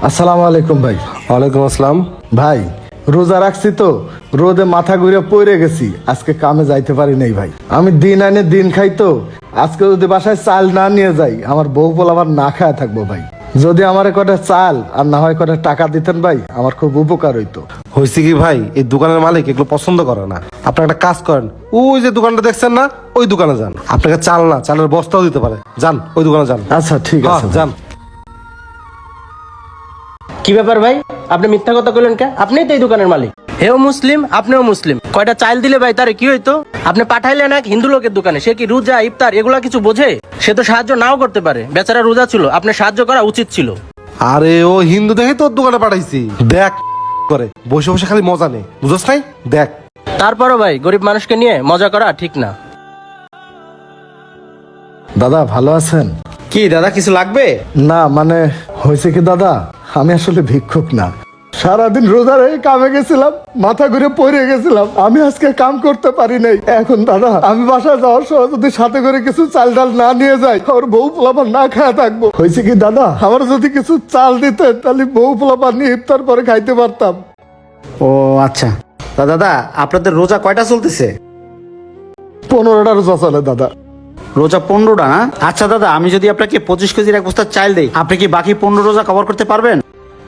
আসসালামু আলাইকুম ভাই। ওয়ালাইকুম আসসালাম। ভাই রোজা রাখছি তো, রোদে মাথা ঘুরে পড়ে গেছি, আজকে কামে যাইতে পারি নাই ভাই। আমি দিন আনে দিন খাই তো, আজকে যদি বাসায় চাল না নিয়ে যাই আমার বউ পোলা আবার না খায় থাকবো ভাই। যদি আমার কটা চাল আর না হয় কটা টাকা দিতেন ভাই, আমার খুব উপকার হইতো। হয়েছে কি ভাই, এই দোকানের মালিক এগুলো পছন্দ করে না। আপনার একটা কাজ করেন, ওই যে দোকানটা দেখছেন না, ওই দোকানে যান। আপনাকে চাল না, চালের বস্তাও দিতে পারে। যান ওই দোকানে যান। আচ্ছা ঠিক আছে যান। কি ব্যাপার ভাই, আপনি মিথ্যা কথা কইলেন কে? আপনিই তো এই দোকানের মালিক। হেও মুসলিম, আপনিও মুসলিম। কয়টা চাল দিলে ভাই তারে কি হইতো? আপনি পাঠাইলেন এক হিন্দু লোকের দোকানে, সে কি রোজা ইফতার এগুলা কিছু বোঝে? সে তো সাহায্য নাও করতে পারে, বেচারা রোজা ছিল, আপনি সাহায্য করা উচিত ছিল। আরে ও হিন্দু দেখে তোর দোকানে পাঠাইছি। দেখ করে বসে বসে খালি মজা নেই, বুঝছ নাই? দেখ। তারপরও ভাই গরিব মানুষকে নিয়ে মজা করা ঠিক না। দাদা ভালো আছেন? কি দাদা, কিছু লাগবে? না মানে হয়েছে কি দাদা, আমি আসলে ভিক্ষুক না, সারাদিন রোজা রেখে কামে গেছিলাম, মাথা ঘুরে পড়ে গেছিলাম, আমি আজকে কাম করতে পারি নাই। এখন দাদা আমি বাসায় যাওয়ার সময় যদি সাথে করে কিছু চাল ডাল না নিয়ে যাই, আমার বউ পোলাপান না খাওয়া থাকবো। হয়েছে কি দাদা, আমার যদি কিছু চাল দিতেন তাহলে বউ পোলাপান নিয়ে ইফতার পরে খাইতে পারতাম। ও আচ্ছা। তা দাদা আপনাদের রোজা কয়টা চলতেছে? 15টা রোজা চলে দাদা। রোজা 15টা না? আচ্ছা দাদা, আমি যদি আপনাকে 25 কেজির এক বস্তা চাল দেই, আপনি কি বাকি 15 রোজা কভার করতে পারবেন?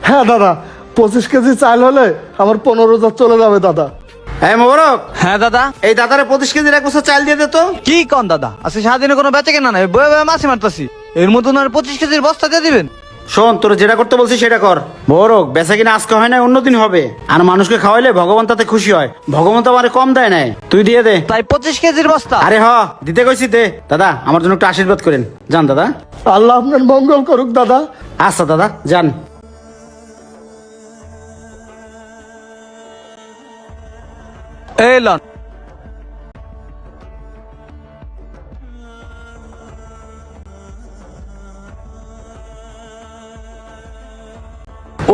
হ্যাঁ দাদা, 25 কেজি চাল হলে আমার 15 রোজা চলে যাবে দাদা। হ্যাঁ মোবারক, হ্যাঁ দাদা। এই দাদারে 25 কেজির এক বস্তা চাল দিয়ে দে তো। কি কন দাদা, আজকে সারাদিনে কোনো বেচা কেনা নাই, বয়ে বয়ে মাছি মারতাছি, এর মধ্যে ওনার 25 কেজির বস্তা দিয়ে দিবেন? শোন, তোর যেটা করতে বলছি সেটা কর। মোবারক, বেচা কিনা আজকে হয় না, অন্যদিন হবে। আর মানুষকে খাওয়াইলে ভগবান তাতে খুশি হয়, ভগবান তো আমারে কম দেয় নাই। তুই দিয়ে দে। তাই 25 কেজির বস্তা? আরে হ, দিতে কইছি দে। দাদা আমার জন্য একটু আশীর্বাদ করেন, যান দাদা। আল্লাহ আপনার মঙ্গল করুক দাদা। আচ্ছা দাদা যান। এই লন।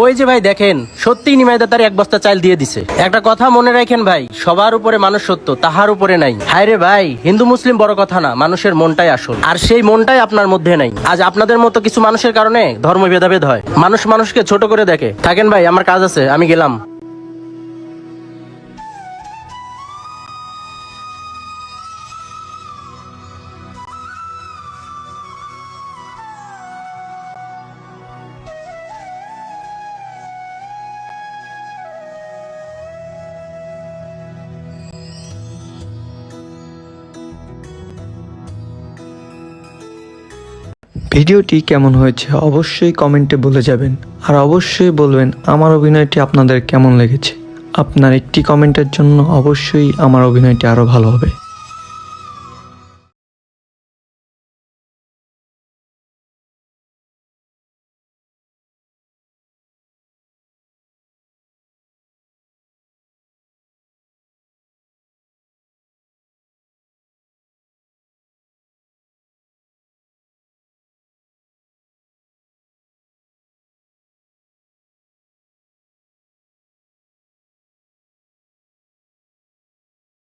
ওই যে ভাই দেখেন, সত্যি নিমাইদা তার এক বস্তা চাল দিয়ে দিছে। একটা কথা মনে রাখেন ভাই, সবার উপরে মানুষ সত্য, তাহার উপরে নাই। হায় রে ভাই, হিন্দু মুসলিম বড় কথা না, মানুষের মনটাই আসল, আর সেই মনটাই আপনার মধ্যে নাই। আজ আপনাদের মতো কিছু মানুষের কারণে ধর্ম ভেদাভেদ হয়, মানুষ মানুষকে ছোট করে দেখে। থাকেন ভাই, আমার কাজ আছে, আমি গেলাম। ভিডিওটি কেমন হয়েছে অবশ্যই কমেন্টে বলে যাবেন, আর অবশ্যই বলবেন আমার অভিনয়টি আপনাদের কেমন লেগেছে। আপনার একটি কমেন্টের জন্য অবশ্যই আমার অভিনয়টি আরও ভালো হবে।